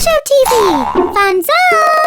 ChuChuTV, Funzone!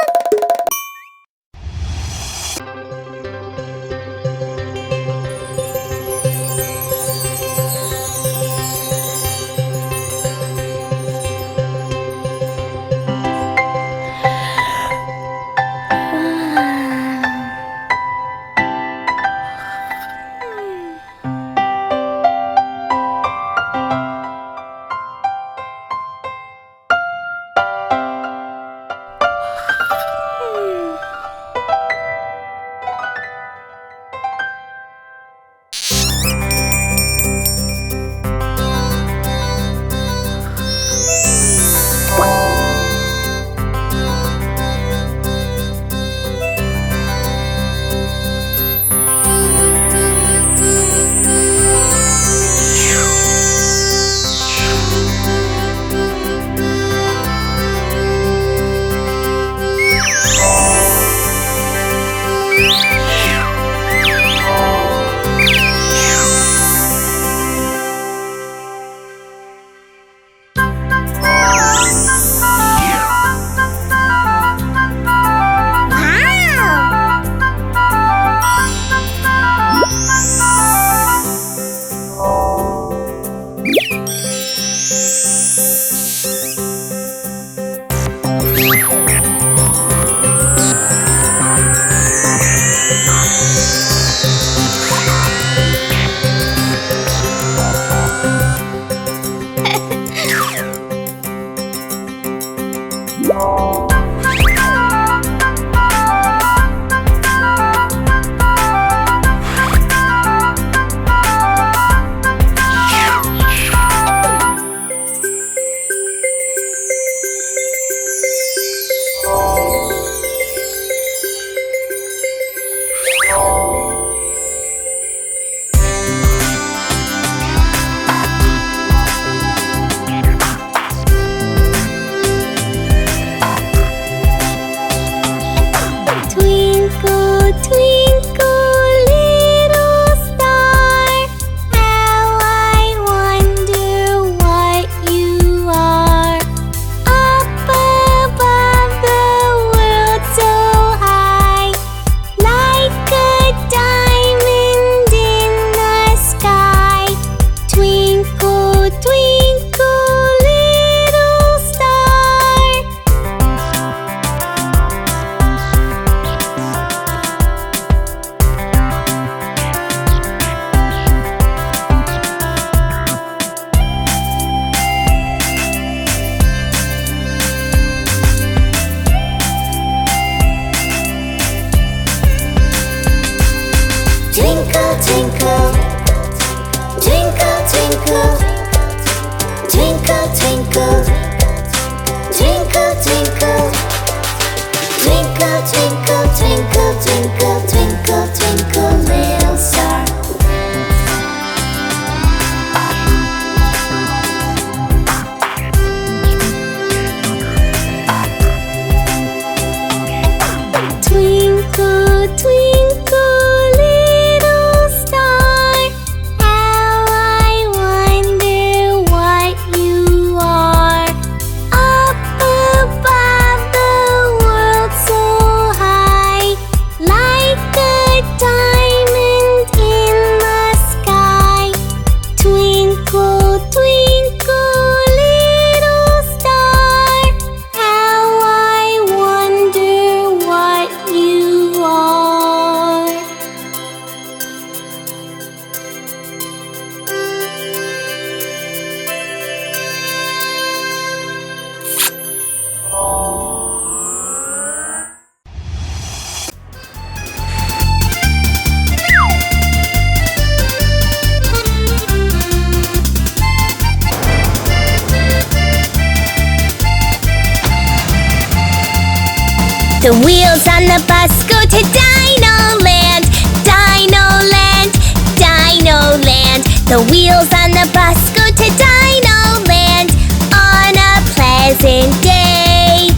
The wheels on the bus go to Dino Land, Dino Land, Dino Land. The wheels on the bus go to Dino Land on a pleasant day.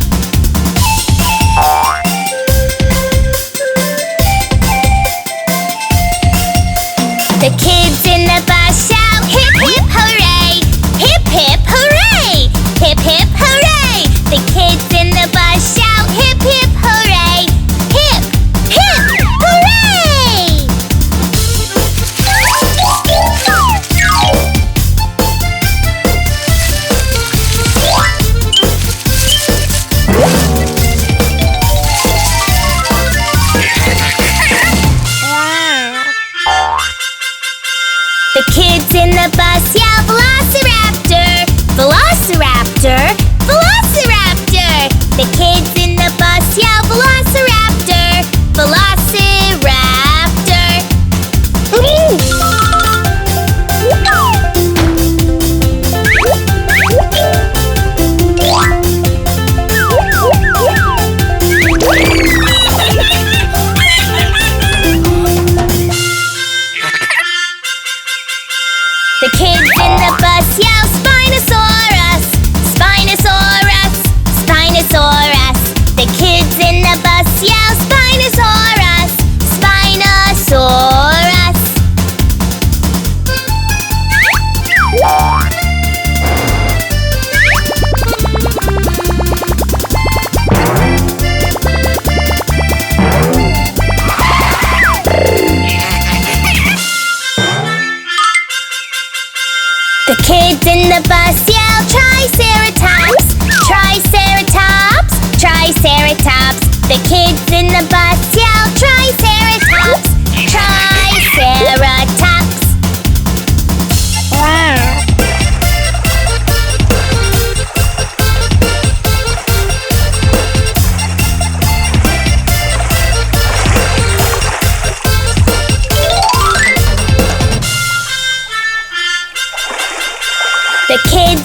The kids in the bus shout, hip hip hooray, hip hip hooray, hip hip hooray. The kids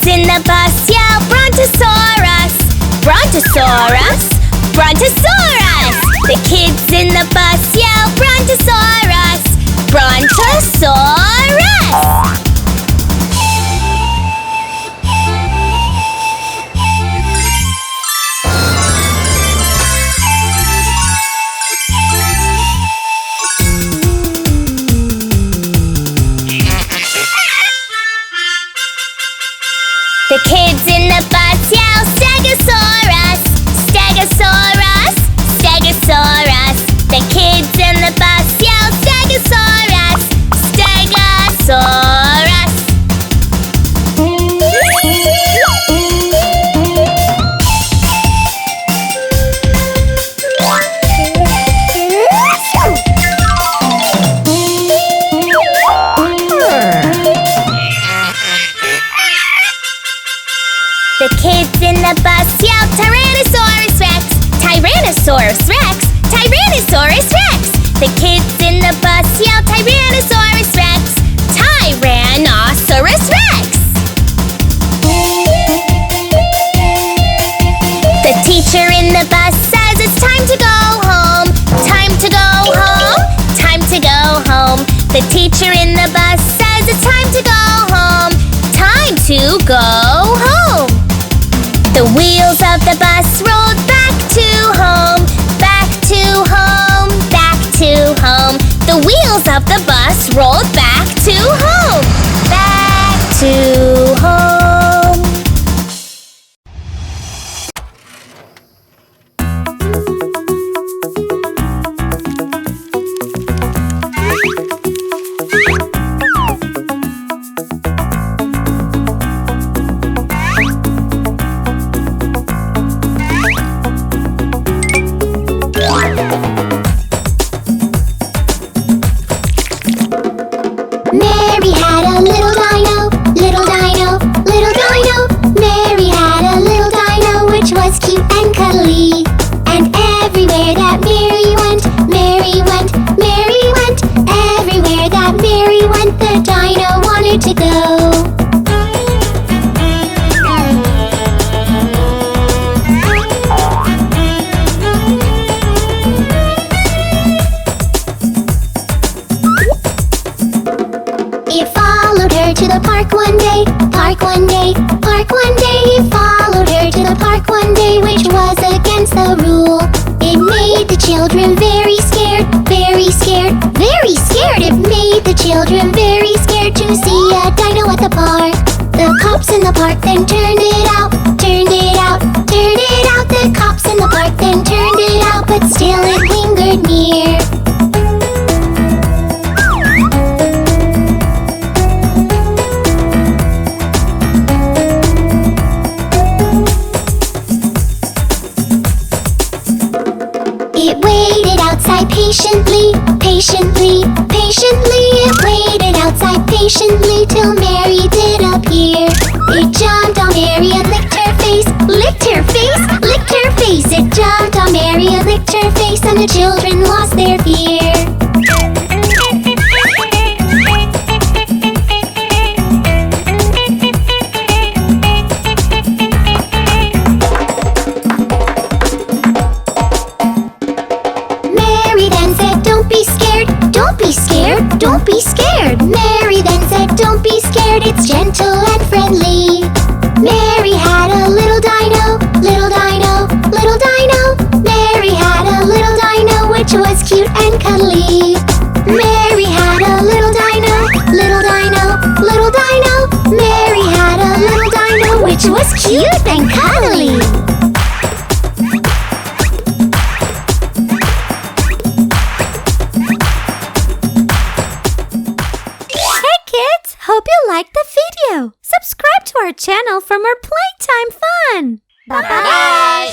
kids in the bus yell, Brontosaurus! Brontosaurus! Brontosaurus! The kids in the bus yell, Brontosaurus! Brontosaurus! The kids in the bus yell, Stegosaurus! Stegosaurus! Stegosaurus! The kids in the bus yell, Stegosaurus! Stegosaurus! The kids in the bus yell, Tyrannosaurus Rex! Tyrannosaurus Rex! Tyrannosaurus Rex! The kids in the bus yell, Tyrannosaurus Rex! Tyrannosaurus Rex! The teacher in the bus says it's time to go home! Time to go home! Time to go home! The teacher in the bus says it's time to go home! Time to go home! The wheels of the bus rolled back to home, back to home, back to home. The wheels of the bus rolled back to home, back to home. Mary had a little dino, little dino, little dino. Mary had a little dino which was cute and cuddly. And everywhere that Mary went, Mary went, Mary went. Everywhere that Mary went, the dino wanted to go. It followed her to the park one day, park one day, park one day. It followed her to the park one day, which was against the rule. It made the children very scared, very scared, very scared. It made the children very scared to see a dino at the park. The cops in the park then turned it out, turned it out, turned it out. The cops in the park then turned it out, but still it lingered near. It waited outside patiently, patiently, patiently. It waited outside patiently till Mary did appear. It jumped on Mary and licked her face, licked her face, licked her face. It jumped on Mary and licked her face, and the children lost their fear. Mary then said, "Don't be scared, don't be scared, don't be scared." Mary then said, "Don't be scared, it's gentle and friendly." Mary had a little dino, little dino, little dino. Mary had a little dino which was cute and cuddly. Mary had a little dino, little dino, little dino. Mary had a little dino which was cute and cuddly. Hope you liked the video. Subscribe to our channel for more playtime fun. Bye-bye.